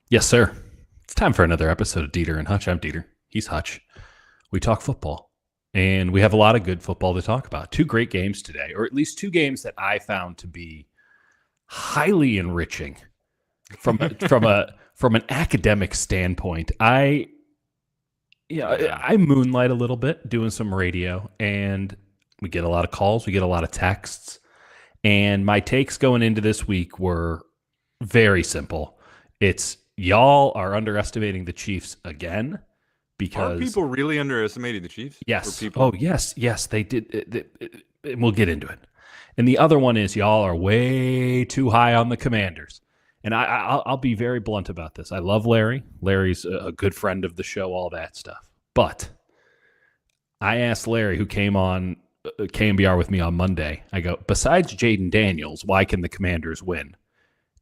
Yes, sir. It's time for another episode of Dieter and Hutch. I'm Dieter. He's Hutch. We talk football, and we have a lot of good football to talk about. Two great games today, or at least two games that I found to be highly enriching from an academic standpoint. I moonlight a little bit doing some radio, and we get a lot of calls, we get a lot of texts, and my takes going into this week were very simple. It's y'all are underestimating the Chiefs again Are because people really underestimating the Chiefs? Or yes, people? yes, they did. And we'll get into it. And the other one is y'all are way too high on the Commanders. And I'll be very blunt about this. I love Larry. Larry's a good friend of the show, all that stuff. But I asked Larry, who came on KMBR with me on Monday, I go, besides Jaden Daniels, why can the Commanders win?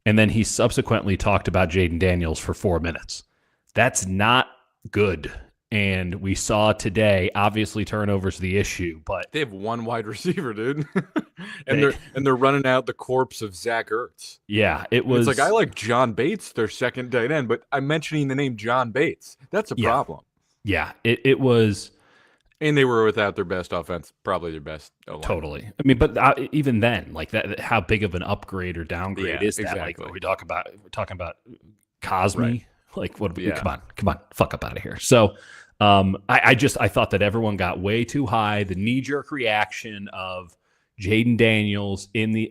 And then he subsequently talked about Jaden Daniels for 4 minutes. That's not good. And we saw today, obviously turnovers the issue, but They have one wide receiver, dude, and they're running out the corpse of Zach Ertz. yeah, it And was it's like I like John Bates, their second tight end, but I'm mentioning the name John Bates. That's a yeah, problem. it was And they were without their best offense, probably their best O-line. totally. I mean, but even then, like that, how big of an upgrade or downgrade Yeah, is that? Like, exactly. we're talking about Cosme. Right. Like, what? Yeah. Come on, fuck up out of here. So, I thought that everyone got way too high. The knee jerk reaction of Jaden Daniels in the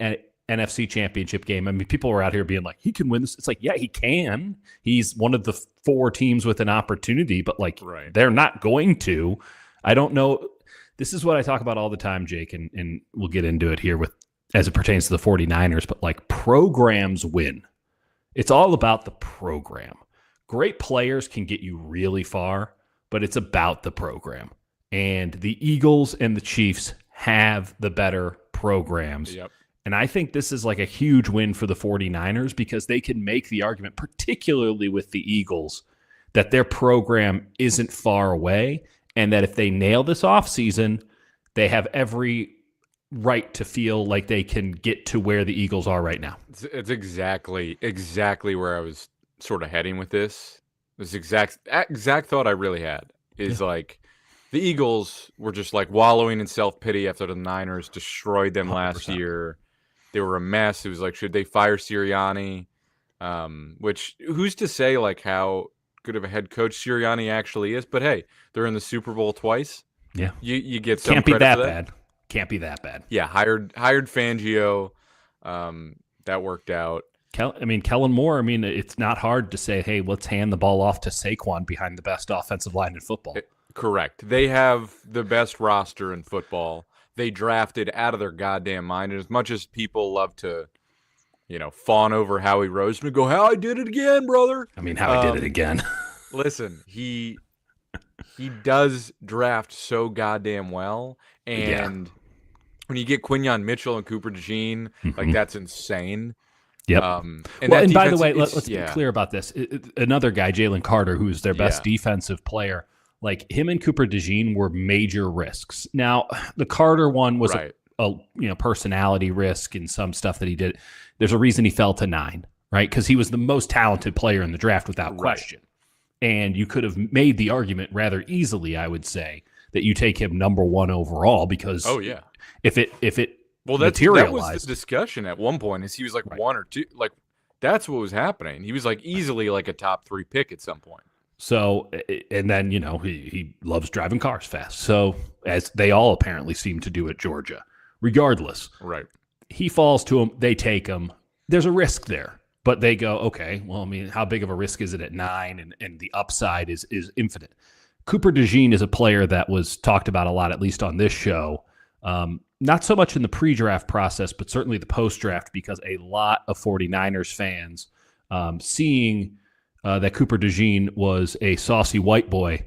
NFC Championship game. I mean, people were out here being like, he can win this. It's like, yeah, he can. He's one of the 4 teams with an opportunity, but like, Right. they're not going to. I don't know. This is what I talk about all the time, Jake, and we'll get into it here with as it pertains to the 49ers, but like programs win. It's all about the program. Great players can get you really far, but it's about the program. And the Eagles and the Chiefs have the better programs. Yep. And I think this is like a huge win for the 49ers because they can make the argument, particularly with the Eagles, that their program isn't far away and that if they nail this offseason, they have every right to feel like they can get to where the Eagles are right now. It's exactly where I was sort of heading with this. This exact thought I really had is like the Eagles were just like wallowing in self-pity after the Niners destroyed them last 100%. year. They were a mess. It was like, should they fire Sirianni? Which who's to say like how good of a head coach Sirianni actually is? But hey, they're in the Super Bowl twice. Yeah. You get some Can't be credit that for bad. Can't be that bad. Yeah, hired Fangio. That worked out. Kellen Moore, it's not hard to say, hey, let's hand the ball off to Saquon behind the best offensive line in football. Correct. They have the best roster in football. They drafted out of their goddamn mind. And as much as people love to, fawn over Howie Roseman and go, Howie did it again, brother. Howie did it again. Listen, he does draft so goddamn well. And when you get Quinyon Mitchell and Cooper DeJean, like that's insane. Yep. And by the way, let's be clear about this. Another guy, Jalen Carter, who's their best defensive player, like him and Cooper DeJean were major risks. Now, the Carter one was a personality risk and some stuff that he did. There's a reason he fell to 9, right? Because he was the most talented player in the draft without question. And you could have made the argument rather easily, I would say, that you take him number 1 overall because if it materialized. That was the discussion at one point. Is he was like 1 or 2, like that's what was happening. He was like easily like a top 3 pick at some point. So, and then he loves driving cars fast. So, as they all apparently seem to do at Georgia, regardless, he falls to them. They take him. There's a risk there, but they go, okay. Well, how big of a risk is it at 9? And the upside is infinite. Cooper DeJean is a player that was talked about a lot, at least on this show. Not so much in the pre-draft process, but certainly the post-draft, because a lot of 49ers fans seeing that Cooper DeJean was a saucy white boy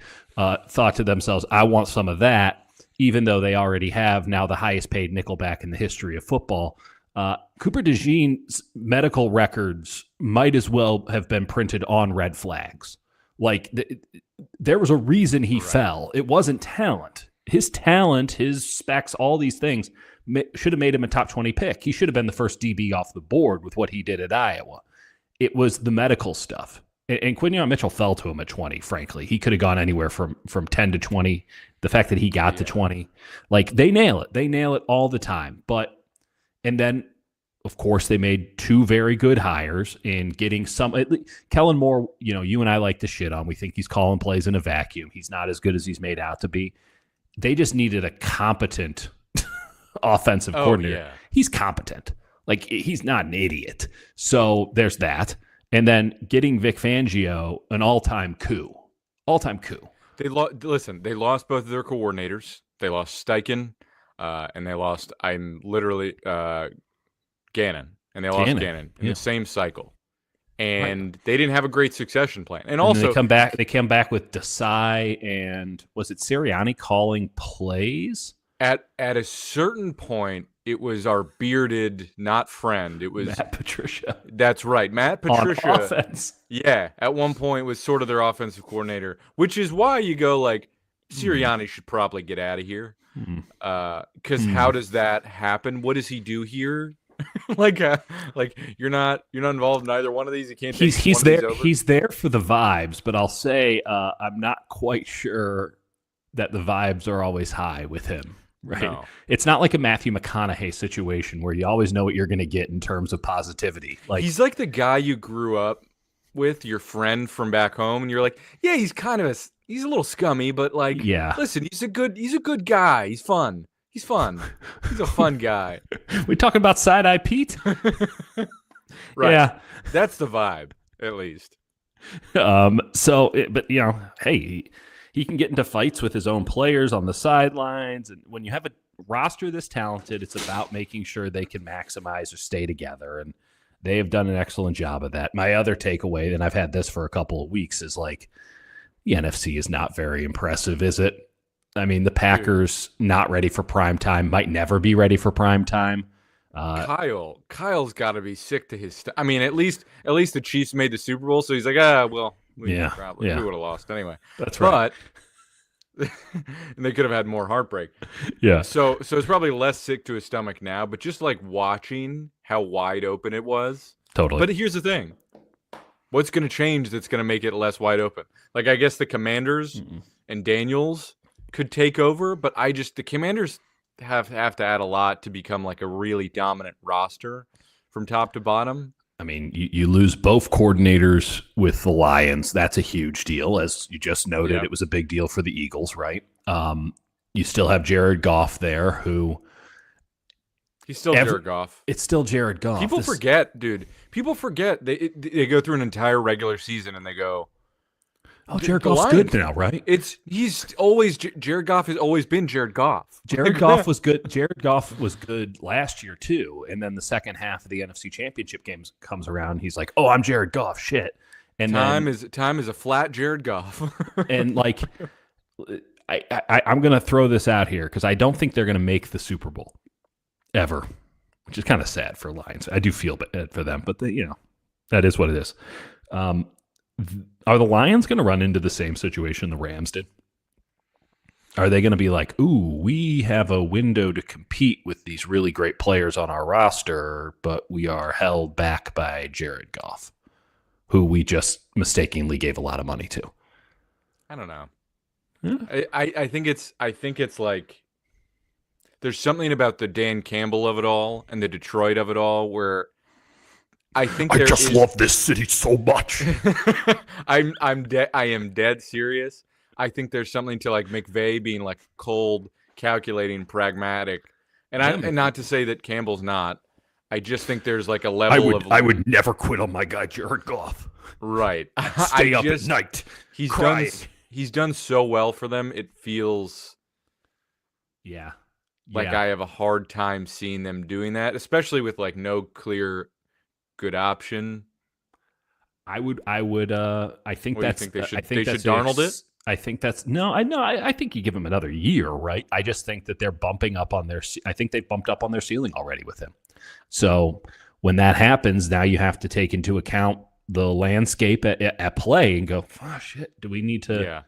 thought to themselves, I want some of that, even though they already have now the highest paid nickelback in the history of football. Cooper DeJean's medical records might as well have been printed on red flags. Like, there was a reason he fell. It wasn't talent. His talent, his specs, all these things should have made him a top 20 pick. He should have been the first DB off the board with what he did at Iowa. It was the medical stuff. And Quinion Mitchell fell to him at 20, frankly. He could have gone anywhere from 10 to 20. The fact that he got to 20, like they nail it. They nail it all the time. And then, of course, they made two very good hires in getting some. Kellen Moore, you and I like to shit on. We think he's calling plays in a vacuum. He's not as good as he's made out to be. They just needed a competent offensive coordinator. Yeah. He's competent. Like, he's not an idiot. So there's that. And then getting Vic Fangio, an all-time coup. All-time coup. They lost both of their coordinators. They lost Steichen, and they lost, Gannon. And they lost Gannon in the same cycle. And they didn't have a great succession plan. And also, they came back with Desai and, was it Sirianni calling plays? At a certain point, it was our bearded, not friend. It was Matt Patricia. That's right. Matt Patricia. On offense. Yeah. At one point was sort of their offensive coordinator, which is why you go like, Sirianni should probably get out of here. Because how does that happen? What does he do here? like you're not involved in either one of these. You can't. He's there. He's there for the vibes, but I'll say I'm not quite sure that the vibes are always high with him. Right. No. It's not like a Matthew McConaughey situation where you always know what you're going to get in terms of positivity. Like, he's like the guy you grew up with, your friend from back home, and you're like, yeah, he's a little scummy, but like, listen, he's a good guy. He's fun. He's a fun guy. We talking about Side-Eye Pete? Right. Yeah. That's the vibe, at least. But hey, he can get into fights with his own players on the sidelines. And when you have a roster this talented, it's about making sure they can maximize or stay together. And they have done an excellent job of that. My other takeaway, and I've had this for a couple of weeks, is like, the NFC is not very impressive, is it? I mean, the Packers not ready for prime time, might never be ready for prime time. Kyle's got to be sick to his. I mean, at least the Chiefs made the Super Bowl, so he's like, we would have lost anyway. That's right. But and they could have had more heartbreak. Yeah. So it's probably less sick to his stomach now, but just like watching how wide open it was. Totally. But here's the thing: what's going to change that's going to make it less wide open? Like, I guess the Commanders and Daniels could take over, but the Commanders have to add a lot to become like a really dominant roster from top to bottom. I mean, you lose both coordinators with the Lions. That's a huge deal. As you just noted, It was a big deal for the Eagles, right? You still have Jared Goff there, who... He's still Jared Goff. It's still Jared Goff. People forget, dude. People forget. They go through an entire regular season and they go... Oh, Jared Goff's good now, right? Jared Goff has always been Jared Goff. Jared Goff was good. Jared Goff was good last year too, and then the second half of the NFC Championship games comes around. He's like, "Oh, I'm Jared Goff." Shit. And time is a flat Jared Goff. And like, I'm gonna throw this out here because I don't think they're gonna make the Super Bowl ever, which is kind of sad for Lions. I do feel bad for them, but that is what it is. Are the Lions going to run into the same situation the Rams did? Are they going to be like, ooh, we have a window to compete with these really great players on our roster, but we are held back by Jared Goff, who we just mistakenly gave a lot of money to? I don't know. Yeah. I think it's like there's something about the Dan Campbell of it all and the Detroit of it all where I think I just love this city so much. I am dead serious. I think there's something to like McVay being like cold, calculating, pragmatic, and not to say that Campbell's not. I just think there's like a level I would never quit on my guy Jared Goff. Right. Stay up at night. He's done so well for them. It feels like I have a hard time seeing them doing that, especially with like no clear good option. I think they should Darnold it. I think that's I think you give him another year, right? I just think that they're bumping up on I think they bumped up on their ceiling already with him. So when that happens, now you have to take into account the landscape at play and go, oh shit, do we need to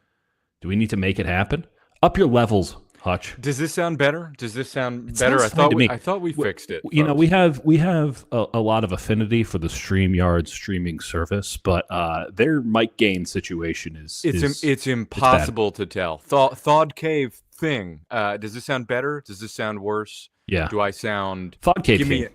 make it happen? Up your levels, Hutch. Does this sound better? Does this sound It better? sounds fine to me. I thought we fixed it. You know, folks. we have a lot of affinity for the StreamYard streaming service, but their mic gain situation it's impossible to tell. Thawed Cave thing. Does this sound better? Does this sound worse? Yeah. Do I sound Thawed Cave?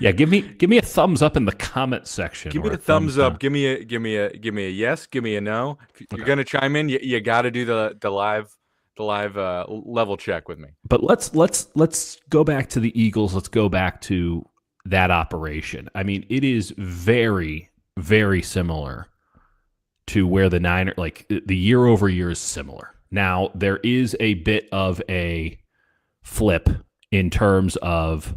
Yeah, give me a thumbs up in the comment section. Give me a thumbs up. Give me a yes. Give me a no. If you're gonna chime in, you got to do the live level check with me. But let's go back to the Eagles. Let's go back to that operation. I mean, it is very, very similar to where the Niners, like the year over year is similar. Now there is a bit of a flip in terms of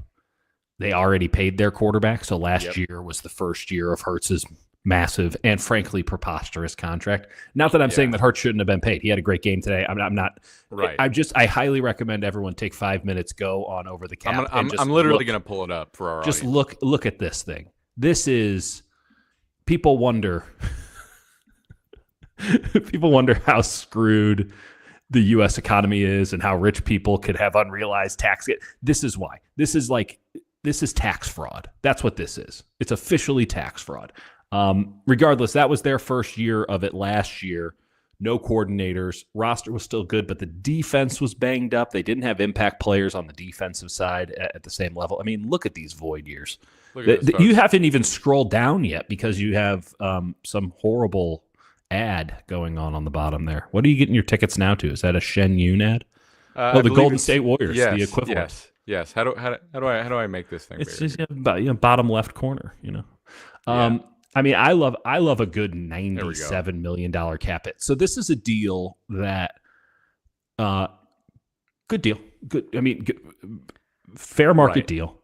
they already paid their quarterback. So last year was the first year of Hurts's massive and frankly preposterous contract. Not that I'm saying that Hurts shouldn't have been paid. He had a great game today. I'm not. Right. I highly recommend everyone take 5 minutes, go on over the cap. I'm literally going to pull it up for our just audience. Look at this thing. This is people wonder. People wonder how screwed the U.S. economy is and how rich people could have unrealized tax. This is why. This is tax fraud. That's what this is. It's officially tax fraud. Regardless, that was their first year of it last year. No coordinators. Roster was still good, but the defense was banged up. They didn't have impact players on the defensive side at the same level. I mean, look at these void years. You haven't even scrolled down yet because you have some horrible ad going on the bottom there. What are you getting your tickets now to? Is that a Shen Yun ad? The Golden State Warriors, the equivalent. Yes. How do I make this thing? It's bigger? Just bottom left corner. I mean, I love a good $97 million cap hit. So this is a deal that, good deal. Good. I mean, fair market deal.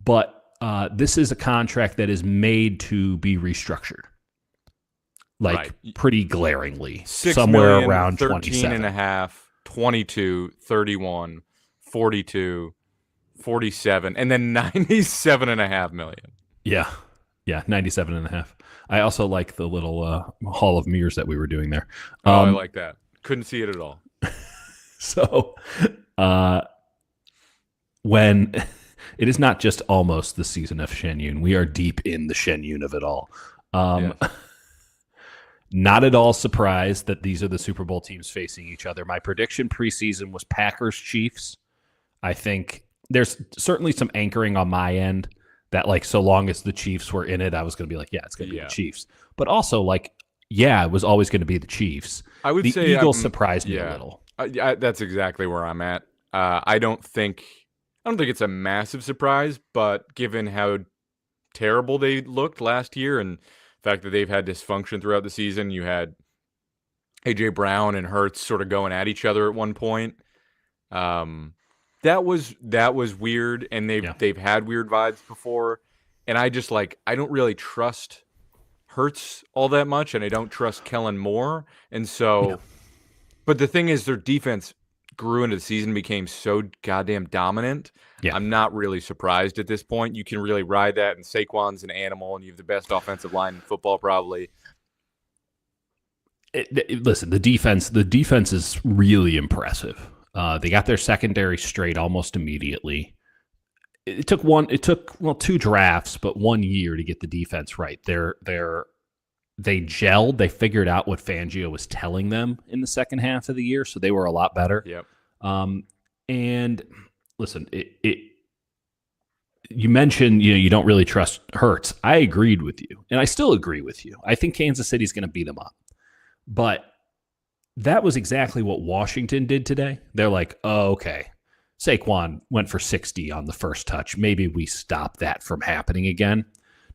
But this is a contract that is made to be restructured. Pretty glaringly, somewhere around 13 and a half, 22, 31, 42, 47, and then 97.5 million. Yeah, 97.5. I also like the little Hall of Mirrors that we were doing there. I like that. Couldn't see it at all. So, when it is not just almost the season of Shen Yun, we are deep in the Shen Yun of it all. Not at all surprised that these are the Super Bowl teams facing each other. My prediction preseason was Packers-Chiefs. I think there's certainly some anchoring on my end that, so long as the Chiefs were in it, I was going to be it's going to be the Chiefs. But also, it was always going to be the Chiefs. I would say the Eagles surprised me a little. That's exactly where I'm at. I don't think it's a massive surprise, but given how terrible they looked last year and the fact that they've had dysfunction throughout the season, you had A.J. Brown and Hurts sort of going at each other at one point. That was weird, and they've had weird vibes before, and I just I don't really trust Hurts all that much, and I don't trust Kellen Moore, and so. But the thing is, their defense grew into the season, became so goddamn dominant. Yeah. I'm not really surprised at this point. You can really ride that, and Saquon's an animal, and you have the best offensive line in football, probably. Listen, the defense is really impressive. They got their secondary straight almost immediately. It took 2 drafts, but 1 year to get the defense right. They gelled. They figured out what Fangio was telling them in the second half of the year, so they were a lot better. Yep. And listen, you mentioned you don't really trust Hurts. I agreed with you, and I still agree with you. I think Kansas City's going to beat them up, but that was exactly what Washington did today. They're like, oh, okay, Saquon went for 60 on the first touch. Maybe we stop that from happening again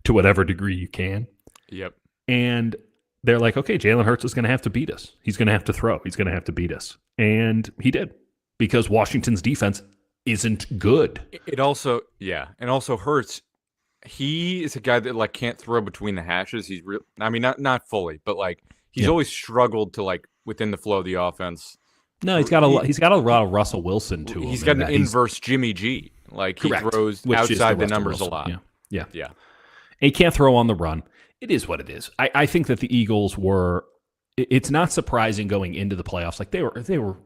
to whatever degree you can. Yep. And they're like, okay, Jalen Hurts is going to have to beat us. He's going to have to throw. He's going to have to beat us. And he did, because Washington's defense isn't good. And also Hurts, he is a guy that like can't throw between the hashes. He's real. I mean, not fully, but like he's always struggled to like within the flow of the offense. No, he's got a lot of Russell Wilson to him. He's got an inverse Jimmy G. Like he throws outside the numbers Wilson. a lot. Yeah. And he can't throw on the run. It is what it is. I think that the Eagles were it's not surprising going into the playoffs. Like they were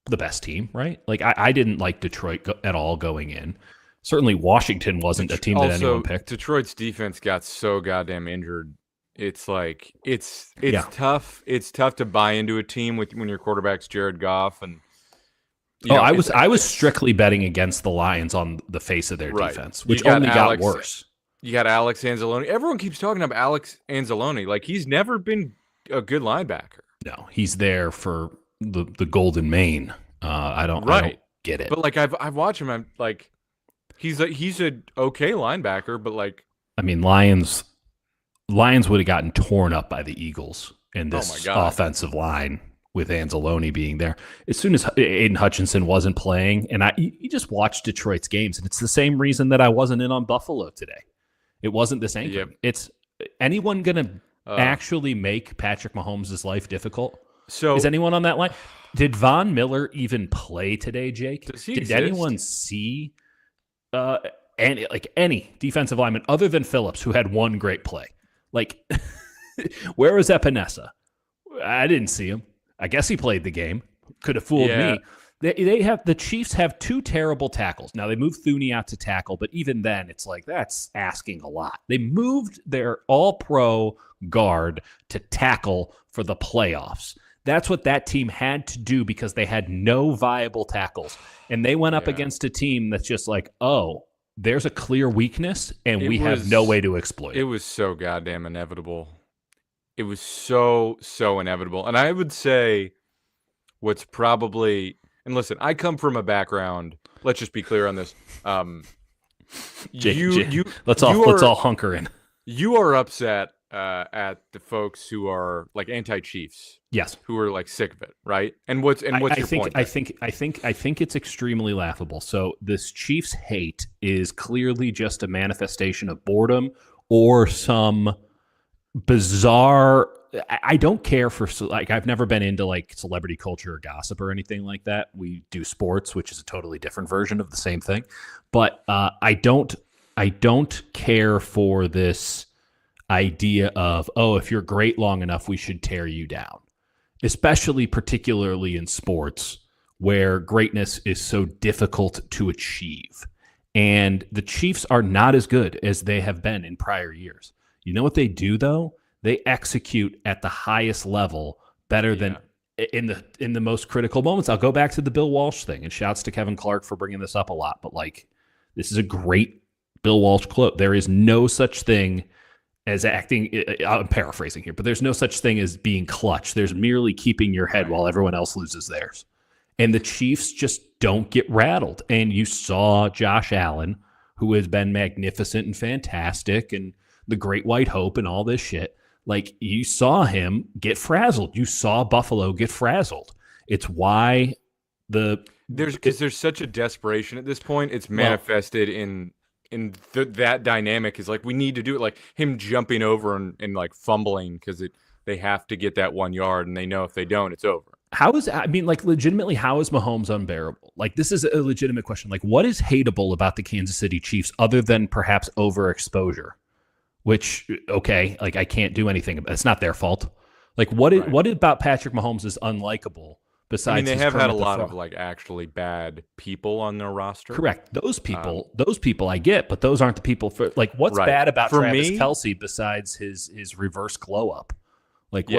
the best team, right? Like I didn't like Detroit at all going in. Certainly Washington wasn't a team that anyone picked. Detroit's defense got so goddamn injured. It's like it's tough. It's tough to buy into a team when your quarterback's Jared Goff and I was strictly betting against the Lions on the face of their defense, which only got worse. You got Alex Anzalone. Everyone keeps talking about Alex Anzalone. Like he's never been a good linebacker. No, he's there for the golden mane. I don't get it. But like I've watched him. I'm like he's a okay linebacker, but like I mean Lions would have gotten torn up by the Eagles in this offensive line with Anzalone being there. As soon as Aiden Hutchinson wasn't playing, and you just watched Detroit's games, and it's the same reason that I wasn't in on Buffalo today. It wasn't this anchor. Yep. It's anyone going to actually make Patrick Mahomes' life difficult? So is anyone on that line? Did Von Miller even play today, Jake? Did anyone see any defensive lineman other than Phillips who had one great play? Like, where was Epinesa? I didn't see him. I guess he played the game. Could have fooled me. The Chiefs have two terrible tackles. Now they moved Thuney out to tackle, but even then, it's like that's asking a lot. They moved their All-Pro guard to tackle for the playoffs. That's what that team had to do because they had no viable tackles, and they went up against a team that's just like, oh, there's a clear weakness, and we have no way to exploit it. It was so goddamn inevitable. It was so inevitable. And I would say what's probably – and listen, I come from a background – let's just be clear on this. Let's all hunker in. You are upset at the folks who are like anti-Chiefs. Yes. Who are like sick of it, right? And what's your point? I think it's extremely laughable. So this Chiefs hate is clearly just a manifestation of boredom or some – bizarre. I don't care for like I've never been into like celebrity culture or gossip or anything like that. We do sports, which is a totally different version of the same thing. But I don't care for this idea of if you're great long enough, we should tear you down. Particularly in sports where greatness is so difficult to achieve. And the Chiefs are not as good as they have been in prior years. You know what they do though? They execute at the highest level better than in the most critical moments. I'll go back to the Bill Walsh thing, and shouts to Kevin Clark for bringing this up a lot. But like, this is a great Bill Walsh quote. There is no such thing as acting. I'm paraphrasing here, but there's no such thing as being clutch. There's merely keeping your head while everyone else loses theirs. And the Chiefs just don't get rattled. And you saw Josh Allen, who has been magnificent and fantastic, and the Great White Hope and all this shit. Like, you saw him get frazzled. You saw Buffalo get frazzled. It's why there's such a desperation at this point. It's manifested in that dynamic is like, we need to do it. Like him jumping over and like fumbling because they have to get that 1 yard, and they know if they don't, it's over. Legitimately, how is Mahomes unbearable? Like, this is a legitimate question. Like, what is hateable about the Kansas City Chiefs other than perhaps overexposure? Which, okay, like I can't do anything. It's not their fault. Like, what about Patrick Mahomes is unlikable? Besides, I mean, they have had a lot of like actually bad people on their roster. Correct. Those people I get, but those aren't the people for like. What's bad about Travis Kelce besides his reverse glow up? Like,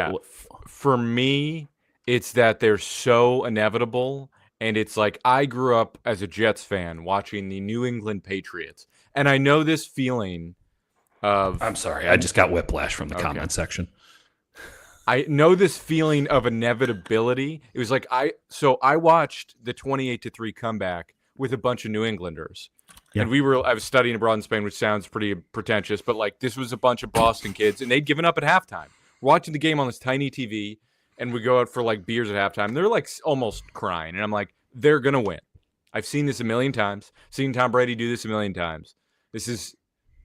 for me, it's that they're so inevitable, and it's like I grew up as a Jets fan watching the New England Patriots, and I know this feeling. I'm sorry, I just got whiplash from the comment section. I know this feeling of inevitability. It was like I watched the 28-3 comeback with a bunch of New Englanders. Yep. And I was studying abroad in Spain, which sounds pretty pretentious, but like this was a bunch of Boston kids, and they'd given up at halftime. We're watching the game on this tiny TV, and we go out for like beers at halftime. They're like almost crying, and I'm like, they're gonna win. I've seen this a million times. Seen Tom Brady do this a million times. This is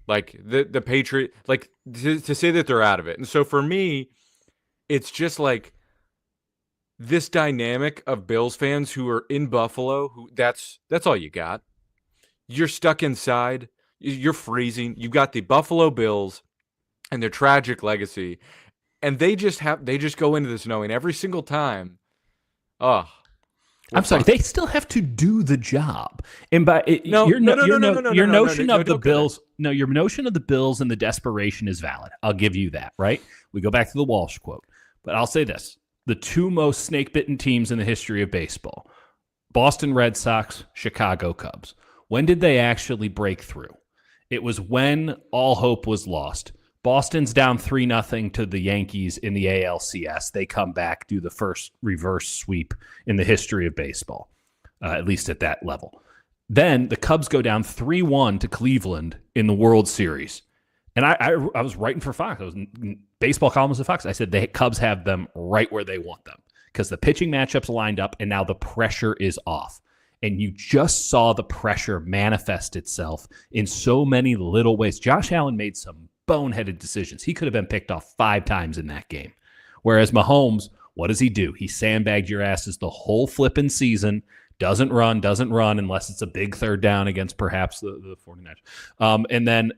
like the Patriot, like to say that they're out of it. And so for me, it's just like this dynamic of Bills fans who are in Buffalo, who that's all you got. You're stuck inside. You're freezing. You've got the Buffalo Bills and their tragic legacy. and they just go into this knowing every single time, oh, I'm sorry, they still have to do the job. And by your notion of the Bills, your notion of the Bills and the desperation is valid. I'll give you that, right? We go back to the Walsh quote. But I'll say this. The two most snake-bitten teams in the history of baseball, Boston Red Sox, Chicago Cubs. When did they actually break through? It was when all hope was lost. Boston's down 3-0 to the Yankees in the ALCS. They come back, do the first reverse sweep in the history of baseball, at least at that level. Then the Cubs go down 3-1 to Cleveland in the World Series. And I was writing for Fox. I was baseball columnist at Fox. I said the Cubs have them right where they want them because the pitching matchups lined up and now the pressure is off. And you just saw the pressure manifest itself in so many little ways. Josh Allen made some boneheaded decisions. He could have been picked off 5 times in that game. Whereas Mahomes, what does he do? He sandbagged your asses the whole flipping season. Doesn't run unless it's a big third down against perhaps the 49ers. And then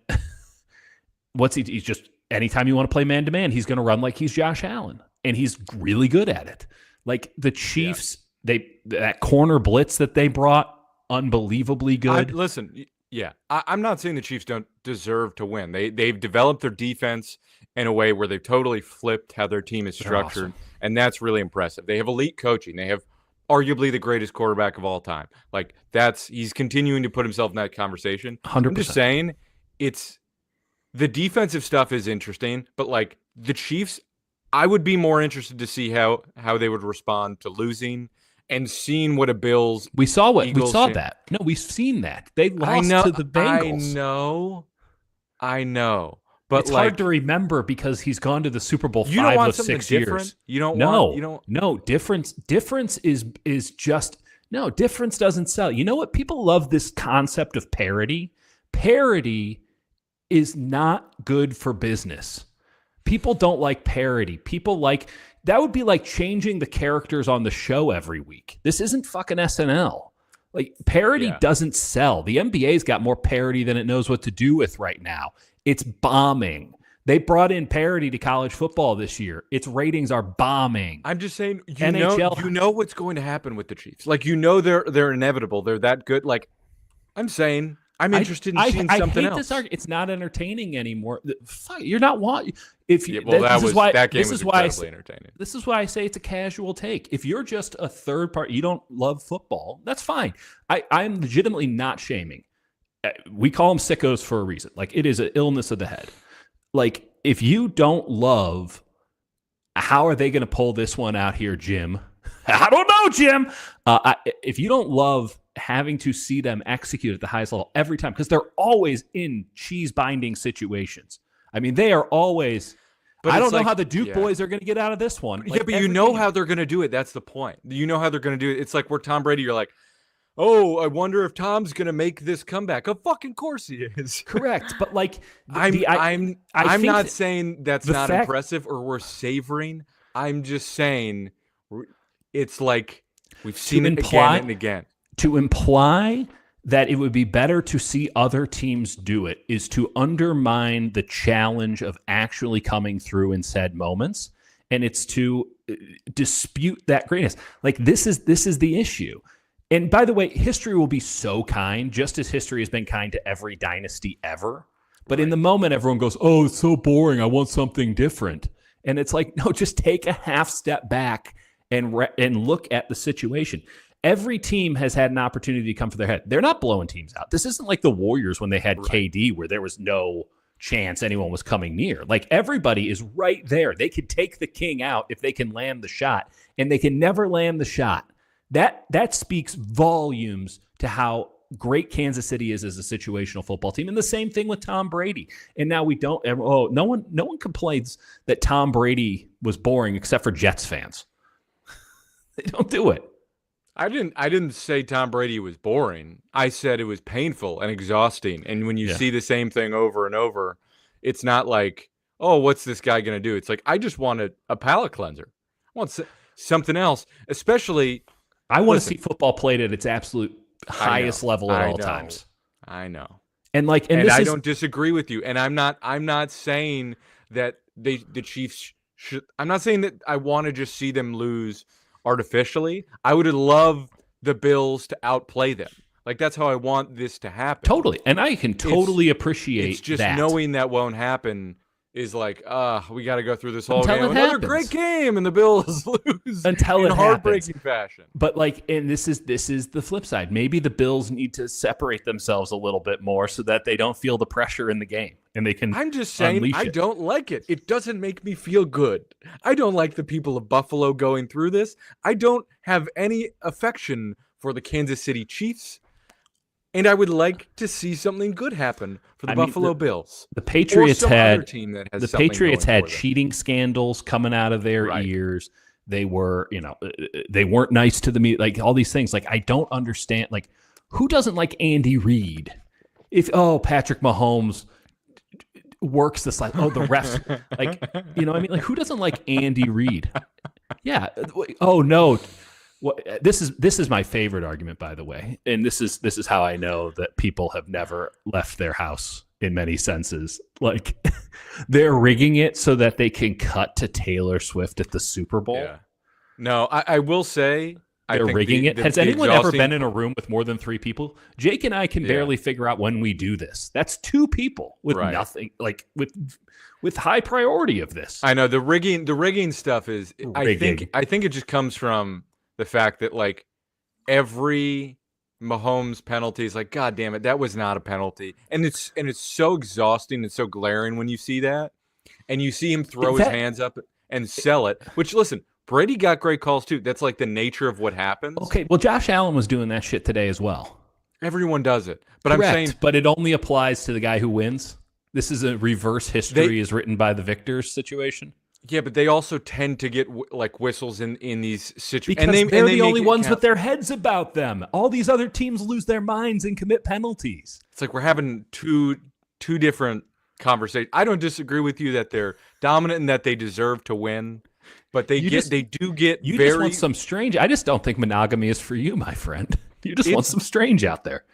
what's he's just, anytime you want to play man-to-man, he's going to run like he's Josh Allen. And he's really good at it. Like the Chiefs, that corner blitz that they brought, unbelievably good. I'm not saying the Chiefs don't deserve to win. They've developed their defense in a way where they've totally flipped how their team is structured, and that's really impressive. They have elite coaching. They have arguably the greatest quarterback of all time. Like he's continuing to put himself in that conversation. 100%. I'm just saying, it's the defensive stuff is interesting, but like the Chiefs, I would be more interested to see how they would respond to losing. And seeing what a Bills we saw that. No, we've seen that. They lost to the Bengals. I know. But it's hard to remember because he's gone to the Super Bowl 5 of 6 years. Difference is just difference doesn't sell. You know what? People love this concept of parity. Parity is not good for business. People don't like parity. That would be like changing the characters on the show every week. This isn't fucking SNL. Like, parody doesn't sell. The NBA's got more parody than it knows what to do with right now. It's bombing. They brought in parody to college football this year. Its ratings are bombing. I'm just saying, you know what's going to happen with the Chiefs. Like, they're inevitable. They're that good. Like, I'm saying, I'm interested in seeing something else. This argument. It's not entertaining anymore. Fuck, you're not watching. That game was incredibly entertaining. This is why I say it's a casual take. If you're just a third party, you don't love football, that's fine. I'm legitimately not shaming. We call them sickos for a reason. Like, it is an illness of the head. Like, if you don't love, how are they going to pull this one out here, Jim? I don't know, Jim. If you don't love having to see them execute at the highest level every time, because they're always in cheese binding situations. I mean, they are always. But I don't know how the Duke boys are going to get out of this one. Like, but you know how they're going to do it. That's the point. You know how they're going to do it. It's like where Tom Brady, you're like, oh, I wonder if Tom's going to make this comeback. Of fucking course he is. Correct. But like, I'm not saying that's not impressive or we're savoring. I'm just saying it's like we've seen it again and again. To imply that it would be better to see other teams do it is to undermine the challenge of actually coming through in said moments, and it's to dispute that greatness. Like, this is the issue. And by the way, history will be so kind, just as history has been kind to every dynasty ever. But in the moment, everyone goes, "Oh, it's so boring. I want something different." And it's like, no, just take a half step back and look at the situation. Every team has had an opportunity to come for their head. They're not blowing teams out. This isn't like the Warriors when they had KD, where there was no chance anyone was coming near. Like, everybody is right there. They could take the king out if they can land the shot, and they can never land the shot. That speaks volumes to how great Kansas City is as a situational football team. And the same thing with Tom Brady. And now no one complains that Tom Brady was boring except for Jets fans. They don't do it. I didn't say Tom Brady was boring. I said it was painful and exhausting. And when you see the same thing over and over, it's not like, oh, what's this guy going to do? It's like, I just want a palate cleanser. I want something else, especially. I want to see football played at its absolute highest level at all times. I know. And I don't disagree with you. And I'm not saying that the Chiefs I'm not saying that I want to just see them lose artificially. I would love the Bills to outplay them. Like, that's how I want this to happen. Totally. And I can totally appreciate it's just that. knowing that won't happen is like, we got to go through this whole Until game. Another great game, and the Bills lose until in it heartbreaking happens. fashion. But like, and this is the flip side. Maybe the Bills need to separate themselves a little bit more so that they don't feel the pressure in the game, and they can. I'm just saying, I don't like it. It doesn't make me feel good. I don't like the people of Buffalo going through this. I don't have any affection for the Kansas City Chiefs. And I would like to see something good happen for the Buffalo Bills. The Patriots had team that has the Patriots had cheating scandals coming out of their ears. They were, they weren't nice to the media, like all these things. Like, I don't understand. Like, who doesn't like Andy Reid? Patrick Mahomes works this like, the refs, like, I mean, like, who doesn't like Andy Reid? Yeah. Oh no. Well, this is my favorite argument, by the way, and this is how I know that people have never left their house in many senses. Like, they're rigging it so that they can cut to Taylor Swift at the Super Bowl. Yeah. No, I will say they're rigging it. Has anyone ever been in a room with more than 3 people? Jake and I can barely figure out when we do this. That's 2 people with nothing, like with high priority of this. I know the rigging stuff is. Rigging. I think it just comes from the fact that, like, every Mahomes penalty is like, God damn it, that was not a penalty. And it's so exhausting and so glaring when you see that. And you see him throw his hands up and sell it. Which, listen, Brady got great calls too. That's like the nature of what happens. Okay, well, Josh Allen was doing that shit today as well. Everyone does it. But Correct, I'm saying, but it only applies to the guy who wins. This is a reverse history is written by the victors situation. Yeah, but they also tend to get like whistles in these situations. Because they're the only ones with their heads about them. All these other teams lose their minds and commit penalties. It's like we're having two different conversations. I don't disagree with you that they're dominant and that they deserve to win, but they just want some strange. I just don't think monogamy is for you, my friend. You just want some strange out there.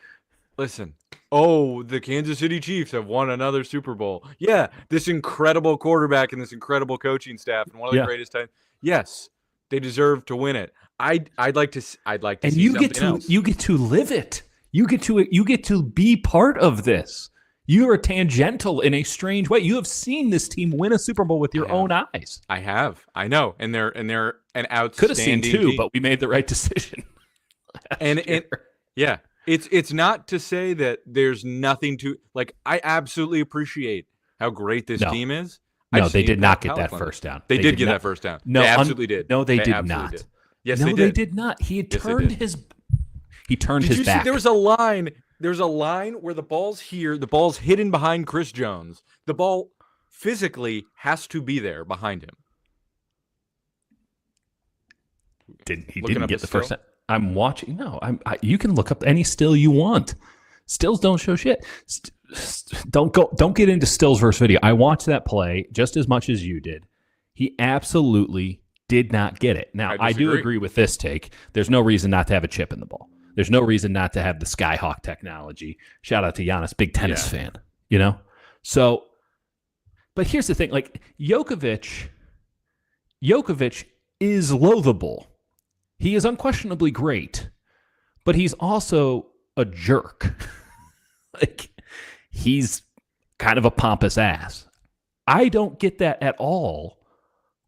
Listen. Oh, the Kansas City Chiefs have won another Super Bowl. Yeah, this incredible quarterback and this incredible coaching staff and one of the greatest times. Yes, they deserve to win it. I'd like to and see you something get to else. You get to live it. You get to be part of this. You are tangential in a strange way. You have seen this team win a Super Bowl with your own eyes. I have. I know, and they're an outstanding. Could have seen 2, team. but we made the right decision. and yeah. It's not to say that there's nothing to like. I absolutely appreciate how great this team is. No, they did not get that first down. They did get that first down. No, they absolutely did. No, they did not. Did. Yes, no, they did. They did not. He had turned his. He turned his back. See, there was a line. There's a line where the ball's here. The ball's hidden behind Chris Jones. The ball physically has to be there behind him. He didn't get the first down. I'm watching. No, you can look up any still you want. Stills don't show shit. Don't get into stills versus video. I watched that play just as much as you did. He absolutely did not get it. Now, I do agree with this take. There's no reason not to have a chip in the ball. There's no reason not to have the Skyhawk technology. Shout out to Giannis, big tennis fan. So, but here's the thing: like Jokovic is loathable. He is unquestionably great, but he's also a jerk. Like, he's kind of a pompous ass. I don't get that at all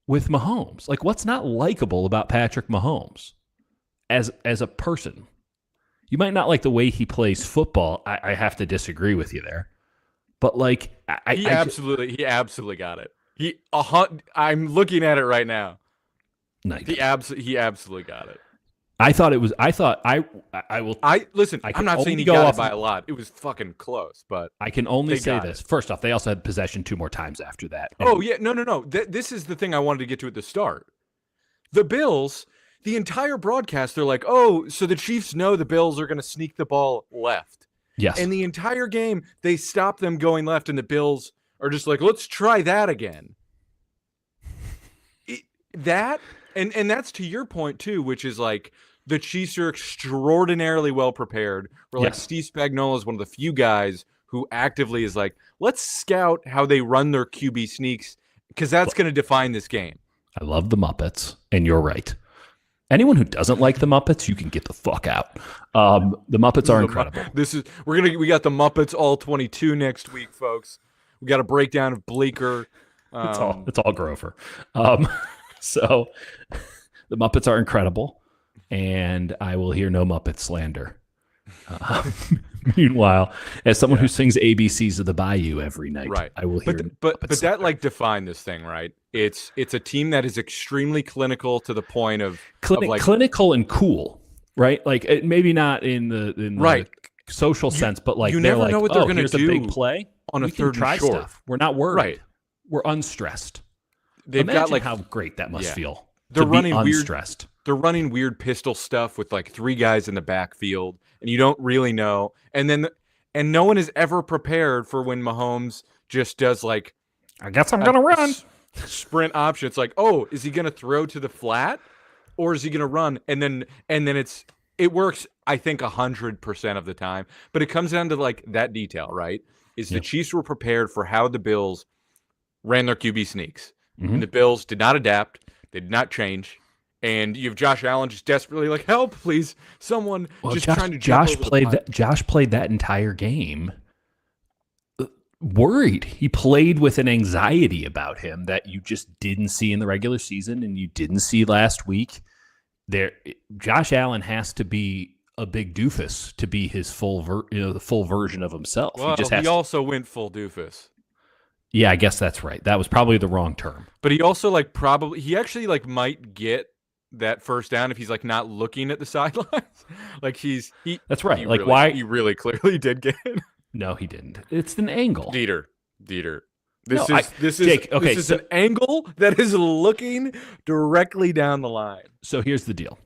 with Mahomes. Like, what's not likable about Patrick Mahomes as a person? You might not like the way he plays football. I have to disagree with you there. But like, he absolutely got it. I'm looking at it right now. No, he absolutely got it. I listen. I'm not saying he got it by a lot. It was fucking close, but I can only say this. First off, they also had possession 2 more times after that. Oh yeah, no. This is the thing I wanted to get to at the start. The Bills, the entire broadcast, they're like, oh, so the Chiefs know the Bills are going to sneak the ball left. Yes. And the entire game, they stop them going left, and the Bills are just like, let's try that again. And that's to your point too, which is like the Chiefs are extraordinarily well prepared. Where like Steve Spagnuolo is one of the few guys who actively is like, let's scout how they run their QB sneaks because that's going to define this game. I love the Muppets, and you're right. Anyone who doesn't like the Muppets, you can get the fuck out. The Muppets are incredible. We got the Muppets All 22 next week, folks. We got a breakdown of Bleecker. It's all Grover. So the Muppets are incredible, and I will hear no Muppet slander. Meanwhile, as someone who sings ABCs of the Bayou every night, right. I will hear. But that like defined this thing, right? It's a team that is extremely clinical to the point of clinical and cool, right? Like maybe not in the social sense, but like you never know what they're going to do. Here's a big play on a third and short. Stuff. We're not worried. Right. We're unstressed. They've Imagine got like how great that must feel. They're running unstressed. They're running weird pistol stuff with like 3 guys in the backfield, and you don't really know. And no one is ever prepared for when Mahomes just does like, I guess I'm gonna run sprint option. It's like, oh, is he gonna throw to the flat, or is he gonna run? And then it works. I think 100% of the time, but it comes down to like that detail, right? The Chiefs were prepared for how the Bills ran their QB sneaks, and the Bills did not adapt. They did not change. And you have Josh Allen just desperately like, help, please, someone trying to jump over the pipe. Josh played that entire game worried. He played with an anxiety about him that you just didn't see in the regular season and you didn't see last week. Josh Allen has to be a big doofus to be his the full version of himself. Well, he also went full doofus. Yeah, I guess that's right. That was probably the wrong term. But he also he actually might get that first down if he's like not looking at the sidelines. That's right. He really clearly did get it. No, he didn't. It's an angle. Dieter. This is an angle that is looking directly down the line. So here's the deal.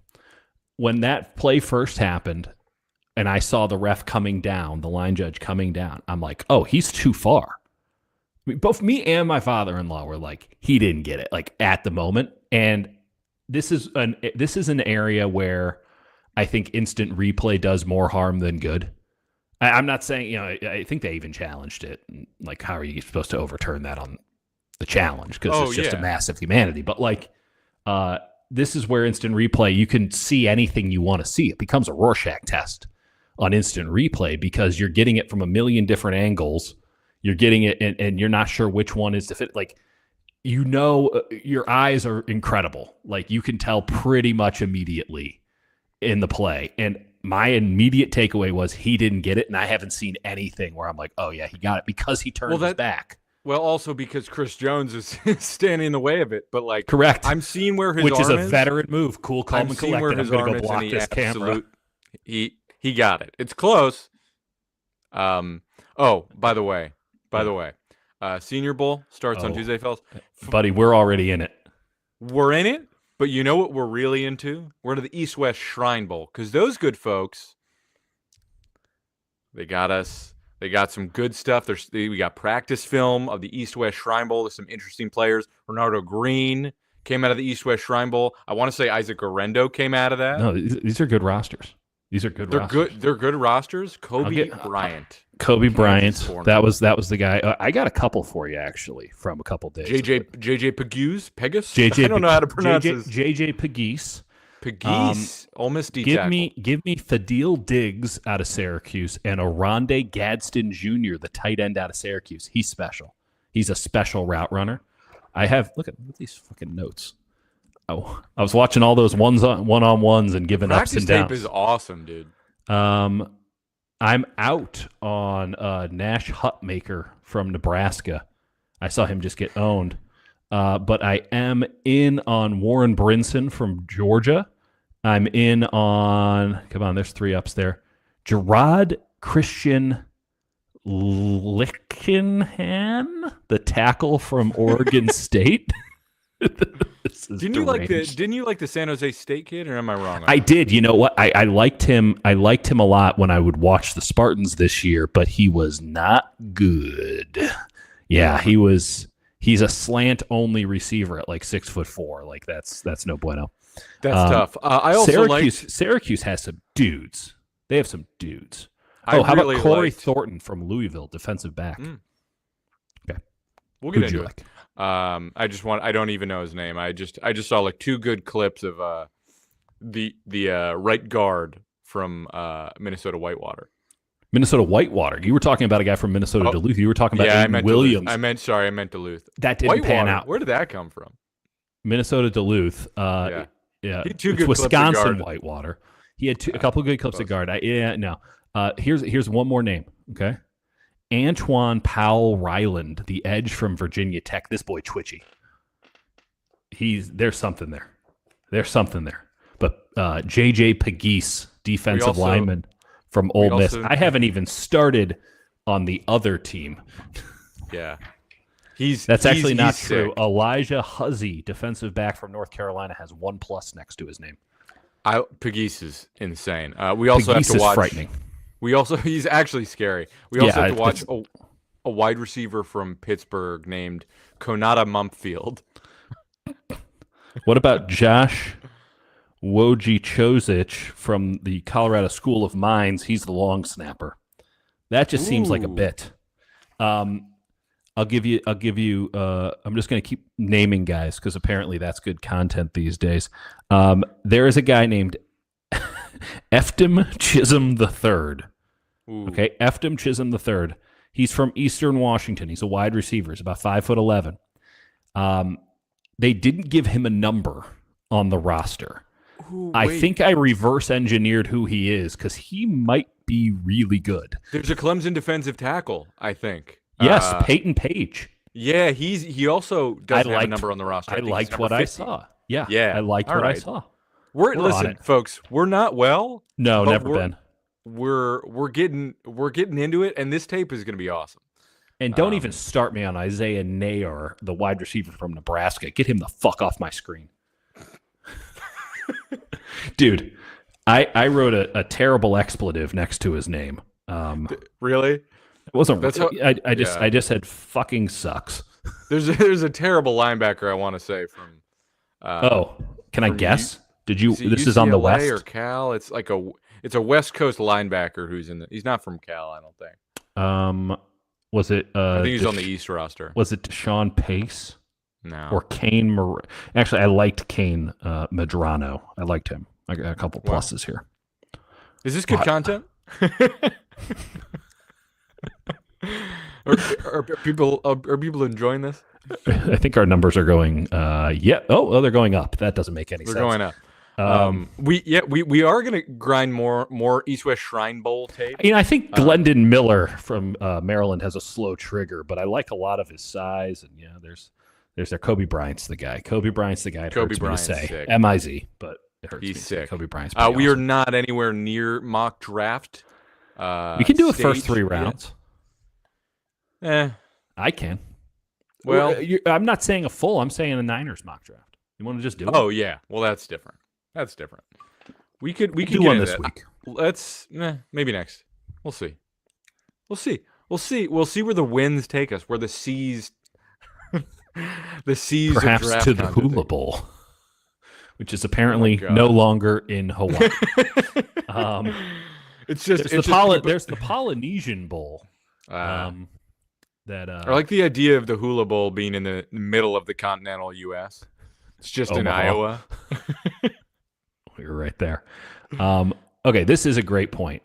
When that play first happened and I saw the ref coming down, the line judge coming down, I'm like, oh, he's too far. I mean, both me and my father-in-law were like, he didn't get it, like at the moment. And this is an area where I think instant replay does more harm than good. I'm not saying, I think they even challenged it. Like, how are you supposed to overturn that on the challenge? Because it's just a massive humanity. But this is where instant replay, you can see anything you want to see. It becomes a Rorschach test on instant replay because you're getting it from a million different angles. You're getting it, and you're not sure which one is to fit. Like, your eyes are incredible. Like, you can tell pretty much immediately in the play. And my immediate takeaway was he didn't get it, and I haven't seen anything where I'm like, oh, yeah, he got it because he turned his back. Well, also because Chris Jones is standing in the way of it. But, correct. I'm seeing where his arm is. Which is a veteran move. Cool, calm, and collected. Where his arm is, block this camera. He got it. It's close. Oh, by the way, Senior Bowl starts on Tuesday, fellas. Buddy, we're already in it. We're in it, but you know what we're really into? We're into the East-West Shrine Bowl because those good folks, they got us. They got some good stuff. We got practice film of the East-West Shrine Bowl. There's some interesting players. Ronaldo Green came out of the East-West Shrine Bowl. I want to say Isaac Arendo came out of that. No, these are good rosters. They're good rosters. Kobe Bryant. That was the guy. I got a couple for you actually from a couple days. JJ Pegues. I don't know how to pronounce this. JJ Pegues. Ole Miss D give me Fadil Diggs out of Syracuse and Oronde Gadsden Jr., the tight end out of Syracuse. He's special. He's a special route runner. Look at these fucking notes. Oh, I was watching all those one-on-ones and giving ups and downs. Practice tape is awesome, dude. I'm out on Nash Hutmaker from Nebraska. I saw him just get owned. But I am in on Warren Brinson from Georgia. I'm in on, come on, there's 3 ups there. Gerard Christian Lickenhan, the tackle from Oregon State. Didn't you like the San Jose State kid, or am I wrong? I did. You know what? I liked him. I liked him a lot when I would watch the Spartans this year, but he was not good. Yeah, he's a slant only receiver at like 6'4". Like that's no bueno. That's tough. I also Syracuse has some dudes. They have some dudes. How about Corey Thornton from Louisville, defensive back? Okay, we'll get into it. I don't even know his name. I just saw like 2 good clips of the right guard from Minnesota Whitewater. Minnesota Whitewater. You were talking about a guy from Minnesota Duluth. You were talking about Aiden Williams. I meant Duluth. That didn't pan out. Where did that come from? Minnesota Duluth. Yeah. It's Wisconsin Whitewater. He had a couple of good clips at guard. Here's one more name. Okay. Antoine Powell Ryland, the edge from Virginia Tech. This boy twitchy. There's something there. But JJ Pegues, defensive lineman from Ole Miss. I haven't even started on the other team. Yeah. That's actually not true. Sick. Elijah Huzzy, defensive back from North Carolina, has 1+ next to his name. Pegues is insane. We also have to watch. Frightening. He's actually scary. We also have to watch a wide receiver from Pittsburgh named Konata Mumpfield. What about Josh Wojciechowicz from the Colorado School of Mines? He's the long snapper. That just seems like a bit. I'll give you. I'm just going to keep naming guys because apparently that's good content these days. There is a guy named Eftim Chisholm III. Okay, Eftim Chisholm III. He's from Eastern Washington. He's a wide receiver. He's about 5'11". They didn't give him a number on the roster. I think I reverse engineered who he is because he might be really good. There's a Clemson defensive tackle, I think. Yes, Peyton Page. Yeah, he also doesn't have a number on the roster. I liked what 50. I saw. Yeah, I liked what I saw. Listen, folks, we're not well. No, never been. We're getting into it, and this tape is going to be awesome. And don't even start me on Isaiah Nayor, the wide receiver from Nebraska. Get him the fuck off my screen. Dude, I wrote a terrible expletive next to his name. Really? It wasn't. I just said fucking sucks. There's a terrible linebacker I want to say from. Can I guess? Did you? This UCLA is on the West or Cal? It's a West Coast linebacker who's he's not from Cal, I don't think. Was it? I think he's on the East roster. Was it Deshaun Pace? No. Or Kane? Actually, I liked Kane Medrano. I liked him. I got a couple pluses here. Is this good content? Are people enjoying this? I think our numbers are going. They're going up. That doesn't make any sense. They're going up. We are going to grind more East West Shrine Bowl tape. I think Glendon Miller from Maryland has a slow trigger, but I like a lot of his size. And there's their Kobe Bryant's the guy. Kobe Bryant's the guy. It Kobe hurts Bryant's me to say sick. M-I-Z, but it hurts. He's sick. Kobe Bryant's. We are not anywhere near mock draft. We can do it first 3 rounds. I can. Well, I'm not saying a full. I'm saying a Niners mock draft. You want to just do it? Oh yeah. Well, that's different. We could do one this week. Let's maybe next. We'll see. We'll see where the winds take us. Where the seas, perhaps to the Hula Bowl, which is apparently no longer in Hawaii. There's the Polynesian Bowl. I like the idea of the Hula Bowl being in the middle of the continental U.S. It's just in Iowa. You're right there. Okay, this is a great point.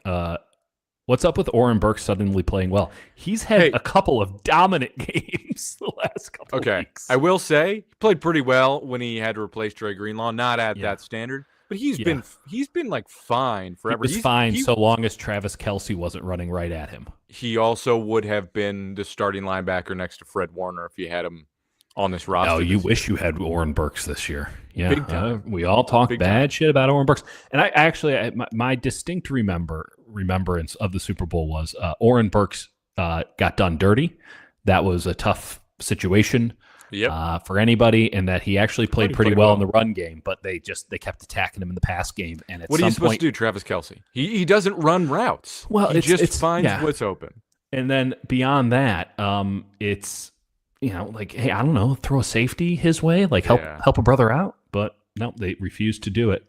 What's up with Oren Burks suddenly playing well? He's had a couple of dominant games the last couple of weeks. I will say he played pretty well when he had to replace Dre Greenlaw. Not at that standard, but he's been like fine forever. He's fine so long as Travis Kelce wasn't running right at him. He also would have been the starting linebacker next to Fred Warner if you had him on this roster. Oh, you wish you had Oren Burks this year. Yeah, we all talk bad shit about Oren Burks, and I actually my distinct remembrance of the Super Bowl was Oren Burks got done dirty. That was a tough situation for anybody, and that he actually played pretty well in the run game, but they kept attacking him in the pass game. And what are you supposed to do, Travis Kelce? He doesn't run routes. Well, he just finds what's open. And then beyond that, it's like, hey, I don't know, throw a safety his way, like help a brother out. But no, they refused to do it.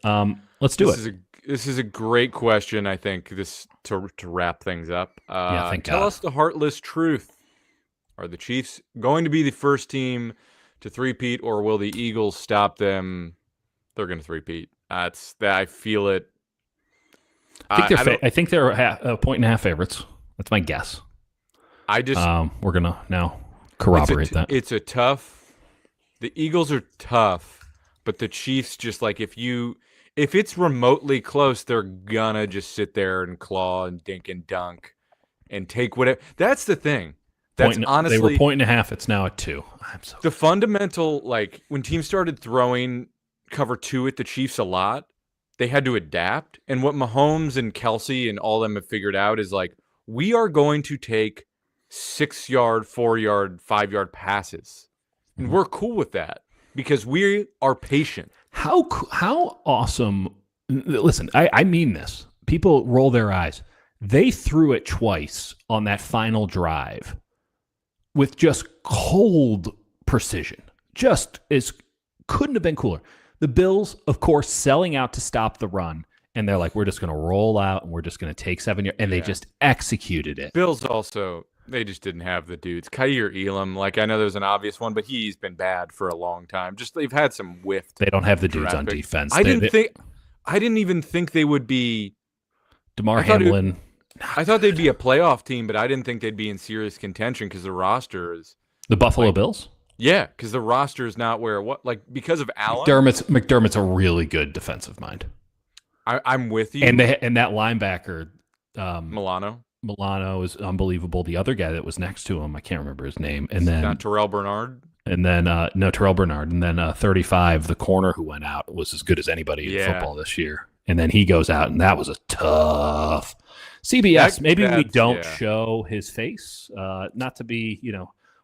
Let's do it. This is a great question. I think to wrap things up. Thank tell God. us the heartless truth. Are the Chiefs going to be the first team to three-peat, or will the Eagles stop them? They're going to three-peat. I feel it. I think they're a point and a half favorites. That's my guess. We're gonna now corroborate that. It's a tough. The Eagles are tough, but the Chiefs just like if it's remotely close, they're gonna just sit there and claw and dink and dunk and take whatever. That's the thing. Honestly, they were point and a half. It's now at 2. The fundamental, like when teams started throwing cover 2 at the Chiefs a lot, they had to adapt. And what Mahomes and Kelsey and all them have figured out is like, we are going to take 6-yard, 4-yard, 5-yard passes. And we're cool with that because we are patient. How awesome. Listen, I mean this. People roll their eyes. They threw it twice on that final drive with just cold precision. Couldn't have been cooler. The Bills, of course, selling out to stop the run. And they're like, we're just going to roll out and we're just going to take 7 yards. And they just executed it. Bills also, they just didn't have the dudes. Kaiir Elam, like I know there's an obvious one, but he's been bad for a long time. Just they've had some whiff. They don't have the dudes on defense. I didn't even think they would be. DeMar Hamlin. I thought they'd be a playoff team, but I didn't think they'd be in serious contention because the roster is. The Buffalo Bills? Yeah, because the roster is not where because of Allen. McDermott's a really good defensive mind. I'm with you. And that linebacker, Milano is unbelievable. The other guy that was next to him, I can't remember his name. And then not Terrell Bernard. And then Terrell Bernard. And then 35, the corner who went out was as good as anybody in football this year. And then he goes out, and that was a tough CBS. Maybe we don't show his face, not to be,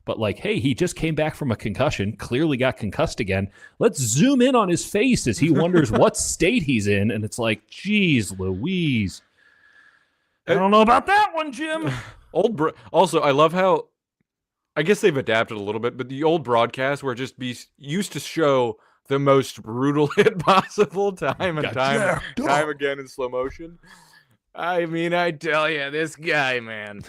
but like, hey, he just came back from a concussion, clearly got concussed again. Let's zoom in on his face as he wonders what state he's in. And it's like, geez, Louise. I don't know about that one, Jim. Also, I love how, I guess they've adapted a little bit, but the old broadcast where it just used to show the most brutal hit possible time and time again in slow motion. I mean, I tell you, this guy, man.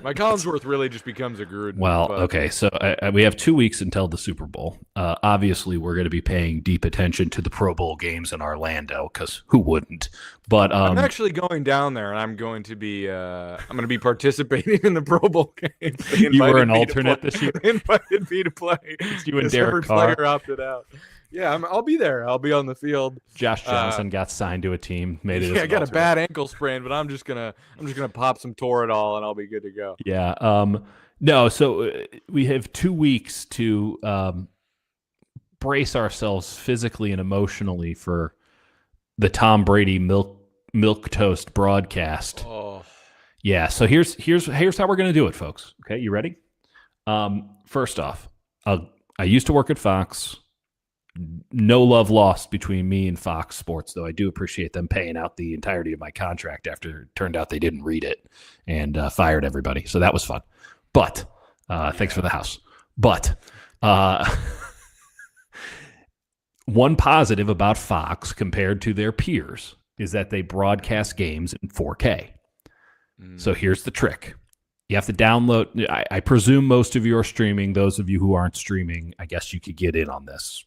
Mike Collinsworth really just becomes a Gruden. Well, okay, so we have 2 weeks until the Super Bowl. Obviously, we're going to be paying deep attention to the Pro Bowl games in Orlando because who wouldn't? But I'm actually going down there, and I'm going to be participating in the Pro Bowl games. You were an alternate this year. Invited me to play. You and Derek Carr. Player opted out. Yeah, I'll be there. I'll be on the field. Josh Johnson got signed to a team. I got a bad ankle sprain, but I'm just gonna pop some Toradol and I'll be good to go. Yeah. No. So we have 2 weeks to brace ourselves physically and emotionally for the Tom Brady milk toast broadcast. Oh. Yeah. So here's how we're gonna do it, folks. Okay, you ready? First off, I used to work at Fox. No love lost between me and Fox Sports, though I do appreciate them paying out the entirety of my contract after it turned out they didn't read it and fired everybody. So that was fun. But thanks for the house. But one positive about Fox compared to their peers is that they broadcast games in 4K. So here's the trick. You have to download. I presume most of you are streaming. Those of you who aren't streaming, I guess you could get in on this.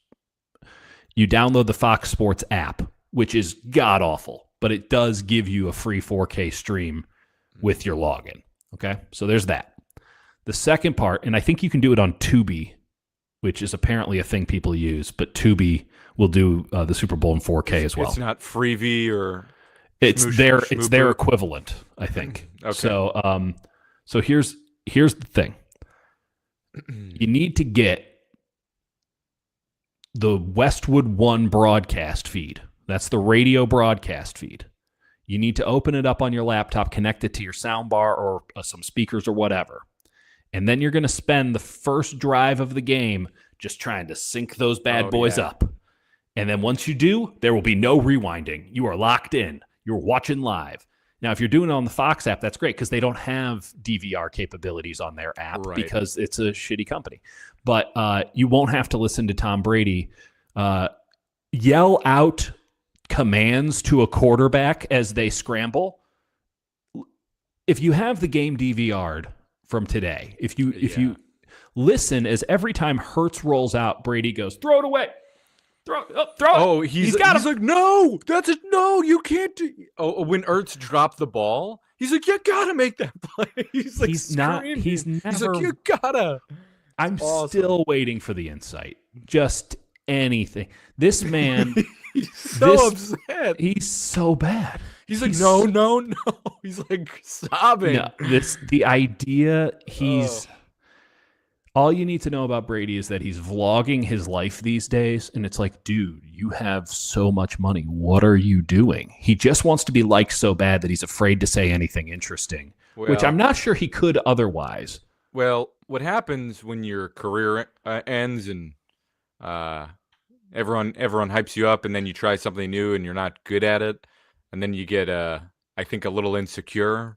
You download the Fox Sports app, which is god-awful, but it does give you a free 4K stream with your login. Okay? So there's that. The second part, and I think you can do it on Tubi, which is apparently a thing people use, but Tubi will do the Super Bowl in 4K as well. It's not Freevee or... It's their equivalent, I think. Okay. So here's the thing. You need to get the Westwood One broadcast feed. That's the radio broadcast feed. You need to open it up on your laptop, connect it to your soundbar or some speakers or whatever. And then you're going to spend the first drive of the game just trying to sync those bad boys up. And then once you do, there will be no rewinding. You are locked in. You're watching live. Now, if you're doing it on the Fox app, that's great because they don't have DVR capabilities on their app because it's a shitty company. But you won't have to listen to Tom Brady yell out commands to a quarterback as they scramble. If you have the game DVR'd from today, if you listen as every time Hurts rolls out, Brady goes, throw it away. Throw it. Oh, he's like, no, that's it. No, you can't do. Oh, when Ertz dropped the ball, he's like, you gotta make that play. He's like, he's like, you gotta. I'm still waiting for the insight. Just anything. This man, he's so upset. He's so bad. He's like, no. He's like sobbing. No, the idea all you need to know about Brady is that he's vlogging his life these days. And it's like, dude, you have so much money. What are you doing? He just wants to be liked so bad that he's afraid to say anything interesting, which I'm not sure he could otherwise. Well, what happens when your career ends and everyone hypes you up and then you try something new and you're not good at it, and then you get, I think, a little insecure.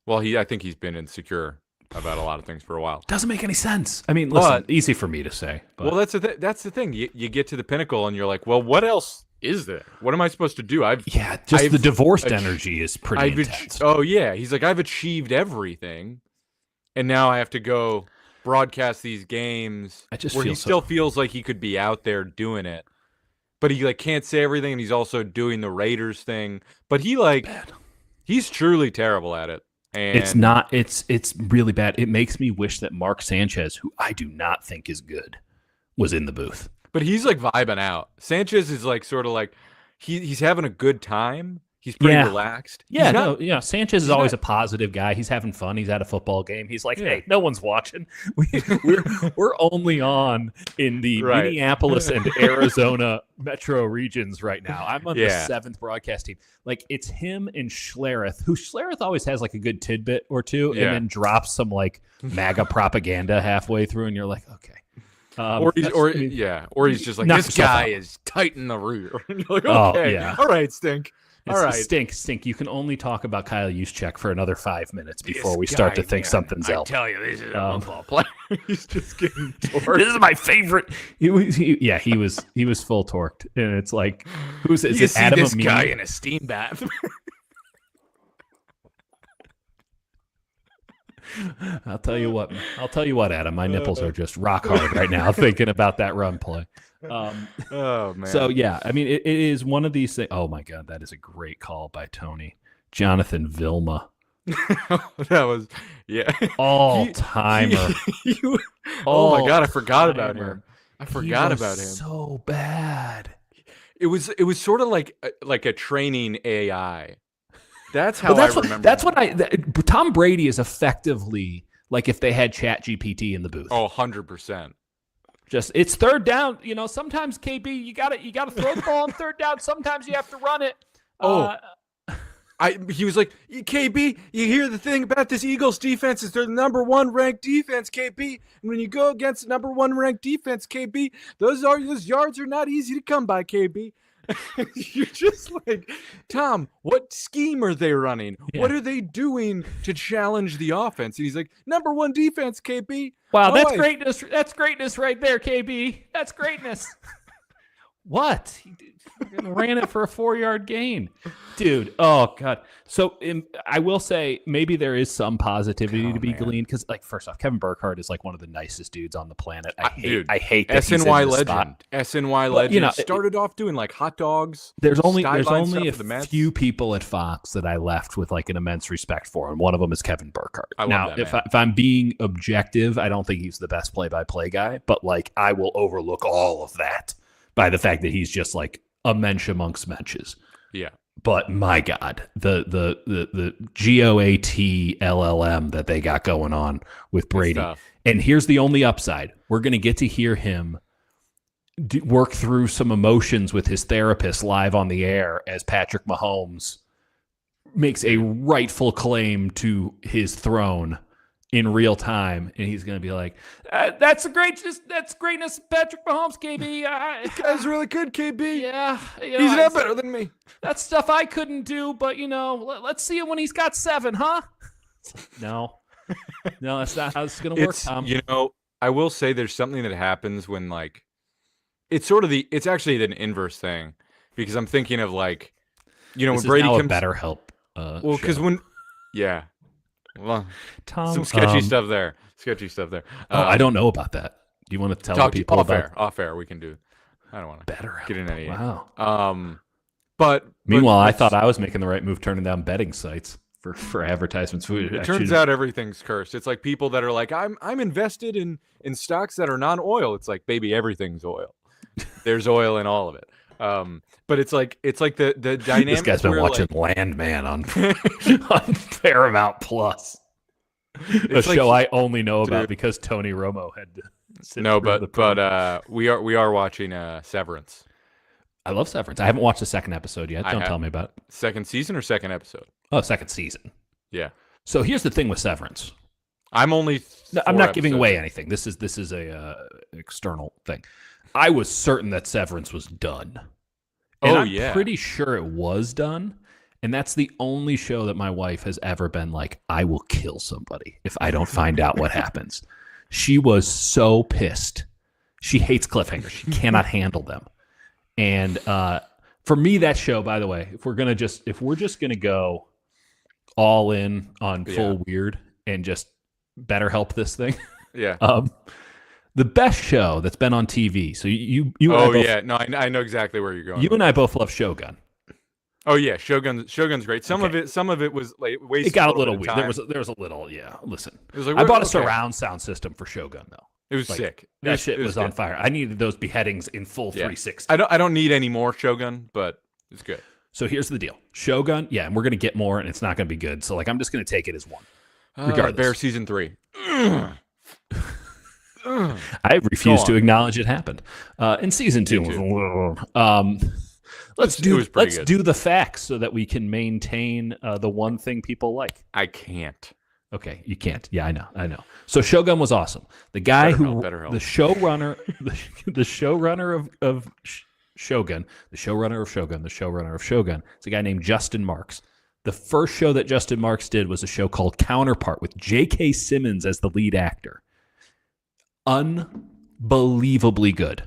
Well, I think he's been insecure about a lot of things for a while. Doesn't make any sense. I mean, listen, easy for me to say. But. Well, that's the thing. You get to the pinnacle and you're like, well, what else is there? What am I supposed to do? The divorced energy is pretty intense. Oh, yeah. He's like, I've achieved everything, and now I have to go broadcast these games where he still feels like he could be out there doing it. But he can't say everything, and he's also doing the Raiders thing. But he's truly terrible at it. And it's really bad. It makes me wish that Mark Sanchez, who I do not think is good, was in the booth. But he's like vibing out. Sanchez is like sort of like he's having a good time. He's pretty relaxed. Yeah, Sanchez is always a positive guy. He's having fun. He's at a football game. He's like, hey, no one's watching. We're only on in the Minneapolis and Arizona metro regions right now. I'm on the 7th broadcast team. Like, it's him and Schlereth, who Schlereth always has like a good tidbit or two, and then drops some like MAGA propaganda halfway through, and you're like, okay. Or he's just like, this guy is tight in the rear. You're like, okay, all right, Stink. All right. Stink. You can only talk about Kyle Juszczyk for another 5 minutes before we start to think something's else. I tell you, this is a football player. He's just getting torqued. This is my favorite. He was full torqued, and it's like, is it Adam this guy in a steam bath? I'll tell you what, Adam. My nipples are just rock hard right now thinking about that run play. Oh man. So yeah, I mean, it is one of these things. Oh my God, that is a great call by Tony. Jonathan Vilma. That was all timer. Oh my God, I forgot about him. So bad. It was sort of like a training AI. That's how I remember. That's what Tom Brady is effectively like if they had ChatGPT in the booth. Oh, 100%. Just it's third down. Sometimes KB, you gotta throw the ball on third down. Sometimes you have to run it. He was like, KB, you hear the thing about this Eagles defense is they're the number 1 ranked defense, KB. And when you go against the number 1 ranked defense, KB, those yards are not easy to come by, KB. You're just like, Tom, what scheme are they running? Yeah. What are they doing to challenge the offense? And he's like, number 1 defense, KB. Wow, that's greatness. That's greatness right there, KB. That's greatness. What? He ran it for a 4-yard gain. Dude, oh, God. So I will say maybe there is some positivity to be gleaned because, like, first off, Kevin Burkhardt is like one of the nicest dudes on the planet. I hate that SNY legend. SNY legend. Started off doing, like, hot dogs. There's only a few people at Fox that I left with, like, an immense respect for, and one of them is Kevin Burkhardt. If I'm being objective, I don't think he's the best play-by-play guy, but, like, I will overlook all of that by the fact that he's just like a mensch amongst menches. Yeah. But my God, the GOAT LLM that they got going on with Brady. And here's the only upside. We're going to get to hear him work through some emotions with his therapist live on the air as Patrick Mahomes makes a rightful claim to his throne in real time, and he's going to be like, that's greatness, Patrick Mahomes, KB. This guy's really good, KB. Yeah. He's not better than me. That's stuff I couldn't do, but, let's see it when he's got 7, huh? No, that's not how it's going to work, Tom. I will say there's something that happens when, like, it's actually an inverse thing, because I'm thinking of, like, when Brady comes... better help. Well, because Well, Tom, some sketchy stuff there. Sketchy stuff there. I don't know about that. Do you want to tell the people about off air? We can do. I don't want to better get in any. Wow. But meanwhile, I thought I was making the right move, turning down betting sites for advertisements. It turns out everything's cursed. It's like people that are like, I'm invested in stocks that are non-oil. It's like, baby, everything's oil. There's oil in all of it. But it's like the dynamic. This guy's been watching Landman on on Paramount Plus. A show I only know about because Tony Romo had to sit but we are watching Severance. I love Severance. I haven't watched the second episode yet. Don't tell me about it. Second season or second episode? Oh, second season. Yeah. So here's the thing with Severance. I'm not giving away anything. This is a external thing. I was certain that Severance was done. And I'm pretty sure it was done. And that's the only show that my wife has ever been like, I will kill somebody if I don't find out what happens. She was so pissed. She hates cliffhangers. She cannot handle them. And for me, that show, by the way, if we're just gonna go all in on full weird and just better help this thing. Yeah. The best show that's been on TV. So you. I know exactly where you're going. You and I both love Shogun. Oh yeah, Shogun's great. Some of it was like wasted. It got a little weird. There was a little, Listen, it was like, I bought a surround sound system for Shogun though. It was sick. That shit was on fire. I needed those beheadings in full 360. I don't need any more Shogun, but it's good. So here's the deal. Shogun, and we're gonna get more, and it's not gonna be good. So I'm just gonna take it as one. Regardless. Bear season 3. I refuse to acknowledge it happened. In season 2. Let's do the facts so that we can maintain the one thing people like. I can't. Okay, you can't. Yeah, I know. So Shogun was awesome. The guy the showrunner of Shogun, the showrunner of Shogun, it's a guy named Justin Marks. The first show that Justin Marks did was a show called Counterpart with J.K. Simmons as the lead actor. Unbelievably good.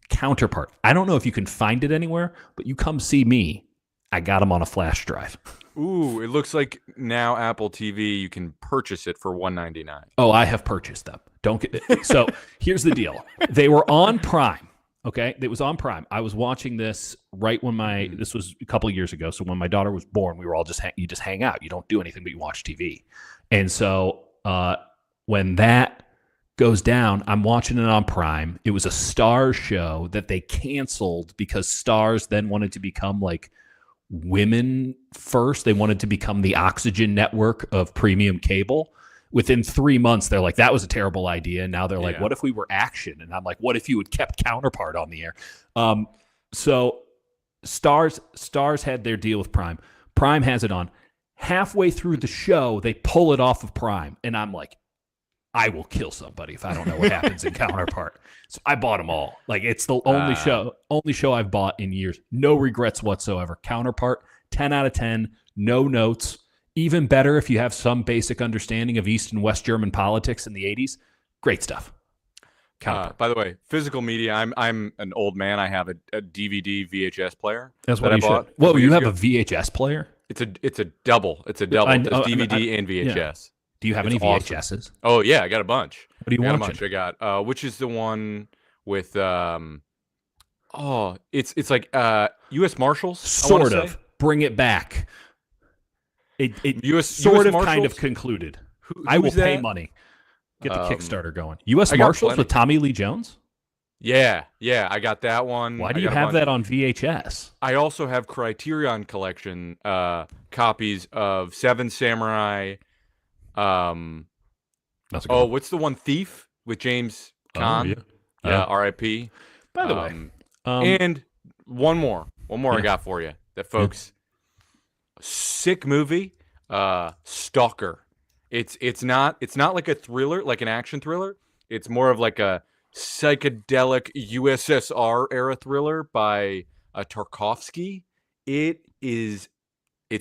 Counterpart. I don't know if you can find it anywhere, but you come see me. I got them on a flash drive. Ooh, it looks like now Apple TV, you can purchase it for $199. Oh, I have purchased them. Don't get it. So here's the deal. They were on Prime. Okay, it was on Prime. I was watching this right when this was a couple of years ago. So when my daughter was born, we were all you just hang out. You don't do anything but you watch TV. And so when that goes down, I'm watching it on Prime. It was a Starz show that they canceled because Starz then wanted to become like women first. They wanted to become the Oxygen network of premium cable. Within 3 months, they're like, that was a terrible idea. And now they're like, what if we were Action? And I'm like, what if you had kept Counterpart on the air? So Starz had their deal with Prime. Prime has it on. Halfway through the show, they pull it off of Prime. And I'm like, I will kill somebody if I don't know what happens in Counterpart. So I bought them all. Like, it's the only show I've bought in years. No regrets whatsoever. Counterpart, 10 out of 10. No notes. Even better if you have some basic understanding of East and West German politics in the 80s. Great stuff. By the way, physical media, I'm an old man. I have a DVD VHS player. That's what I bought. Whoa, you have a VHS player? It's a double. It's a double. It's DVD and VHS. Yeah. Do you have any VHSs? Awesome. Oh yeah, I got a bunch. What do you want? I got which is the one with it's like U.S. Marshals. Sort of. Bring it back. It US sort of Marshals? kind of concluded. I will pay money. Get the Kickstarter going. U.S. Marshals with Tommy Lee Jones? Yeah, I got that one. Why do you have that on VHS? I also have Criterion Collection copies of Seven Samurai. What's the one? Thief with James Caan. R.I.P. By the way, and one more I got for you. That folks, sick movie, Stalker. It's not like a thriller, like an action thriller. It's more of like a psychedelic USSR era thriller by Tarkovsky. It's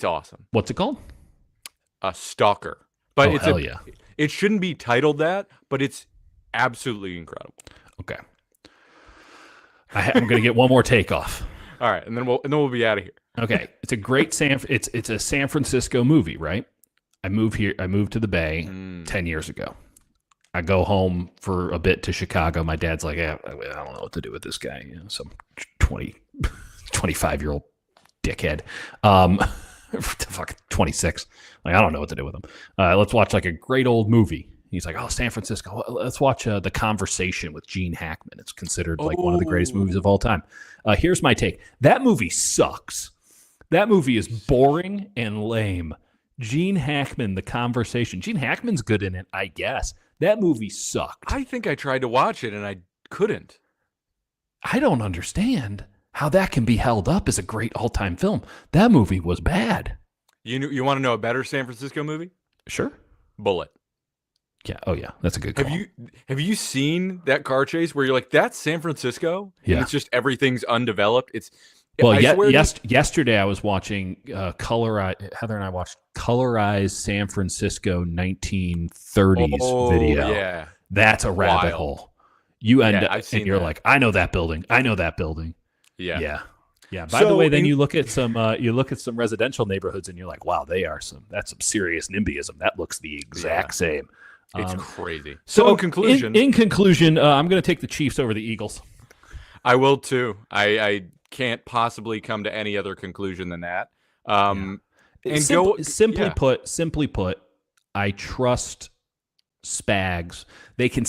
awesome. What's it called? Stalker. But it shouldn't be titled that, but it's absolutely incredible. Okay. I'm going to get one more takeoff. All right, and then we'll be out of here. Okay. It's a great it's a San Francisco movie, right? I moved to the Bay 10 years ago. I go home for a bit to Chicago. My dad's like, I don't know what to do with this guy. Some 25-year-old dickhead. Fuck, 26. Like, I don't know what to do with him. Let's watch like a great old movie. He's like, oh, San Francisco. Let's watch The Conversation with Gene Hackman. It's considered like one of the greatest movies of all time. Here's my take. That movie sucks. That movie is boring and lame. Gene Hackman, The Conversation. Gene Hackman's good in it, I guess. That movie sucked. I think I tried to watch it and I couldn't. I don't understand how that can be held up as a great all-time film. That movie was bad. You want to know a better San Francisco movie? Sure. Bullet. Yeah. Oh, yeah. That's a good call. Have you seen that car chase where you're like, that's San Francisco? Yeah. And it's just everything's undeveloped. Yesterday I was watching Heather and I watched Colorized San Francisco 1930s video. Yeah. That's a rabbit hole. You end up and you're that. like, I know that building. I know that building. Yeah. Yeah. By the way, then you look at some residential neighborhoods and you're like, wow, that's some serious NIMBYism. That looks the exact same. It's crazy. So in conclusion, I'm going to take the Chiefs over the Eagles. I will too. I can't possibly come to any other conclusion than that. Simply put, I trust Spags. They can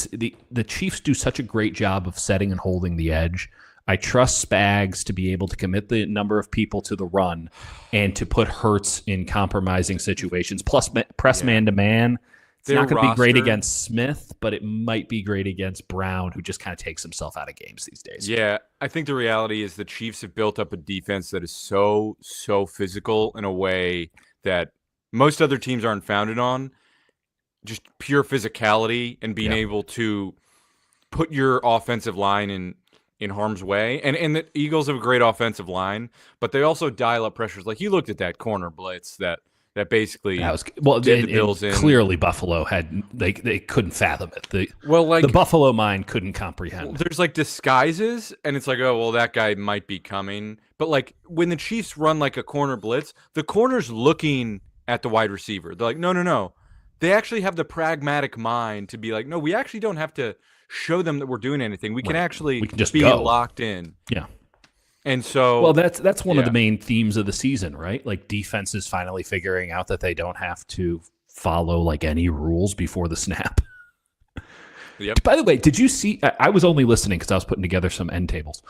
the Chiefs do such a great job of setting and holding the edge. I trust Spags to be able to commit the number of people to the run and to put Hurts in compromising situations. Plus, press man to man. It's not going to be great against Smith, but it might be great against Brown, who just kind of takes himself out of games these days. Yeah, I think the reality is the Chiefs have built up a defense that is so physical in a way that most other teams aren't founded on. Just pure physicality and being able to put your offensive line in harm's way. And the Eagles have a great offensive line, but they also dial up pressures. Like, you looked at that corner blitz that basically did the Bills in. Clearly Buffalo had they couldn't fathom it. The Buffalo mind couldn't comprehend. There's like disguises, and it's like, oh well, that guy might be coming. But like when the Chiefs run like a corner blitz, the corner's looking at the wide receiver. They're like, no. They actually have the pragmatic mind to be like, no, we actually don't have to show them that we're doing anything. We can just be locked in. Yeah. And so, well, that's one of the main themes of the season, right? Like, defenses finally figuring out that they don't have to follow like any rules before the snap. Yep. By the way, did you see? I was only listening because I was putting together some end tables,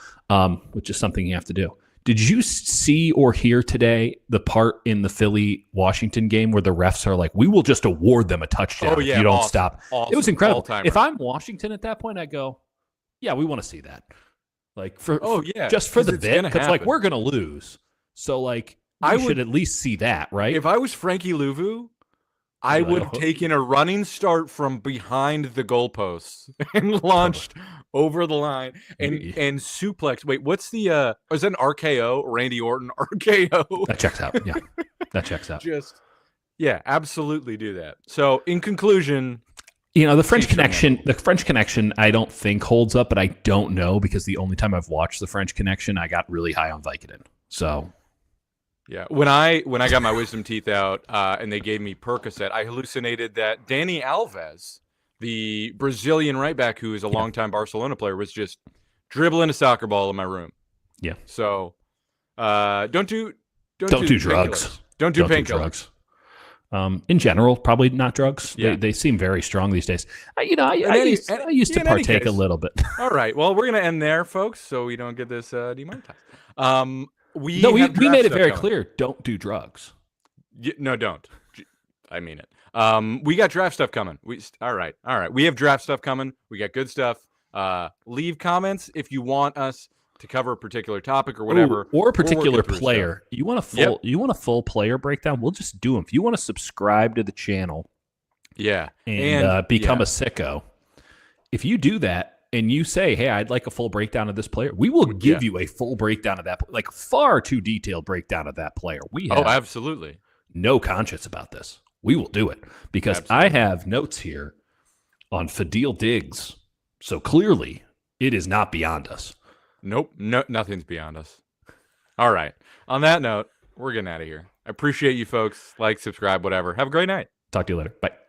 which is something you have to do. Did you see or hear today the part in the Philly-Washington game where the refs are like, "We will just award them a touchdown if you don't stop"? Awesome. It was incredible. All-timer. If I'm Washington at that point, I go, "Yeah, we want to see that." Like just for the bit, because like we're gonna lose, so like we should at least see that, right? If I was Frankie Louvu, I would have taken a running start from behind the goalposts and launched over the line and suplex. Wait, what's the is that an RKO? Randy Orton RKO? That checks out. Yeah, that checks out. Absolutely do that. So in conclusion. The French Connection, I don't think holds up, but I don't know because the only time I've watched the French Connection, I got really high on Vicodin. So, yeah, when I got my wisdom teeth out and they gave me Percocet, I hallucinated that Dani Alves, the Brazilian right back who is a longtime Barcelona player, was just dribbling a soccer ball in my room. Yeah. So, don't do drugs. Don't do painkillers. In general, probably not drugs. Yeah. They seem very strong these days. I used to partake a little bit. All right. Well, we're going to end there, folks, so we don't get this demonetized. We made it very clear. Don't do drugs. No, don't. I mean it. We got draft stuff coming. All right. We have draft stuff coming. We got good stuff. Leave comments if you want us to cover a particular topic or whatever, or a particular player. You want a full player breakdown? We'll just do them. If you want to subscribe to the channel, and become a sicko, if you do that and you say, "Hey, I'd like a full breakdown of this player," we will give you a full breakdown of that, like far too detailed breakdown of that player. We have absolutely no conscience about this. We will do it because I have notes here on Fadil Diggs, so clearly it is not beyond us. Nope. No, nothing's beyond us. All right. On that note, we're getting out of here. I appreciate you folks. Like, subscribe, whatever. Have a great night. Talk to you later. Bye.